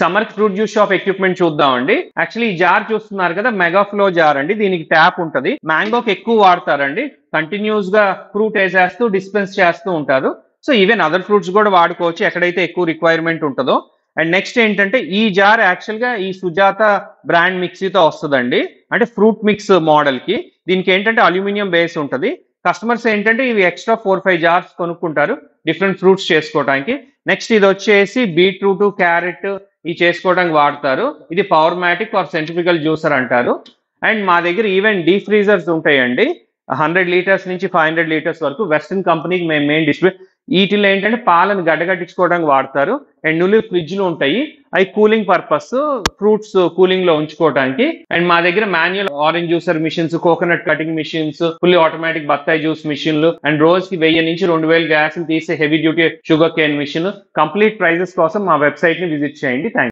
Summer fruit juice shop equipment చూద్దామండి. Actually ఈ jar చూస్తున్నారు కదా, మెగా ఫ్లో జార్ అండి. దీనికి ట్యాప్ ఉంటది. మ్యాంగోకి ఎక్కువ వాడతారండి. కంటిన్యూస్ గా ఫ్రూట్ వేసేస్తూ డిస్పెన్స్ చేస్తూ ఉంటారు. సో ఈవెన్ అదర్ ఫ్రూట్స్ కూడా వాడుకోవచ్చు ఎక్కడైతే ఎక్కువ రిక్వైర్మెంట్ ఉంటుందో. అండ్ నెక్స్ట్ ఏంటంటే ఈ జార్ యాక్చువల్ గా ఈ సుజాత బ్రాండ్ మిక్సీతో వస్తుందండి. అంటే ఫ్రూట్ మిక్స్ మోడల్ కి. దీనికి ఏంటంటే అల్యూమినియం బేస్ ఉంటుంది. కస్టమర్స్ ఏంటంటే ఇవి ఎక్స్ట్రా 4-5 జార్స్ కొనుక్కుంటారు డిఫరెంట్ ఫ్రూట్స్ చేసుకోవడానికి. నెక్స్ట్ ఇది వచ్చేసి బీట్రూట్, క్యారెట్ ఇవి చేసుకోవడానికి వాడతారు. ఇది పవర్మాటిక్ ఆర్ సెంట్రిఫికల్ జ్యూసర్ అంటారు. అండ్ మా దగ్గర ఈవెన్ డీప్ ఫ్రీజర్స్ ఉంటాయండి. 100 లీటర్స్ నుంచి 500 లీటర్స్ వరకు వెస్టర్న్ కంపెనీకి మేము మెయిన్ డిస్ట్రిబ్యూట్. వీటిలో ఏంటంటే పాలను గడ్డగట్టించుకోవడానికి వాడతారు. అండ్ నువ్వు ఫ్రిడ్జ్లు ఉంటాయి, అవి కూలింగ్ పర్పస్, ఫ్రూట్స్ కూలింగ్ లో ఉంచుకోవడానికి. అండ్ మా దగ్గర manual orange juicer machines, coconut cutting machines, fully automatic బత్తాయి జ్యూస్ మిషన్లు, అండ్ రోజు కి 1000 నుంచి 2000 గ్యాస్ తీసే heavy duty sugar cane machine. Complete prices కోసం మా వెబ్సైట్ ని విజిట్ చేయండి. థ్యాంక్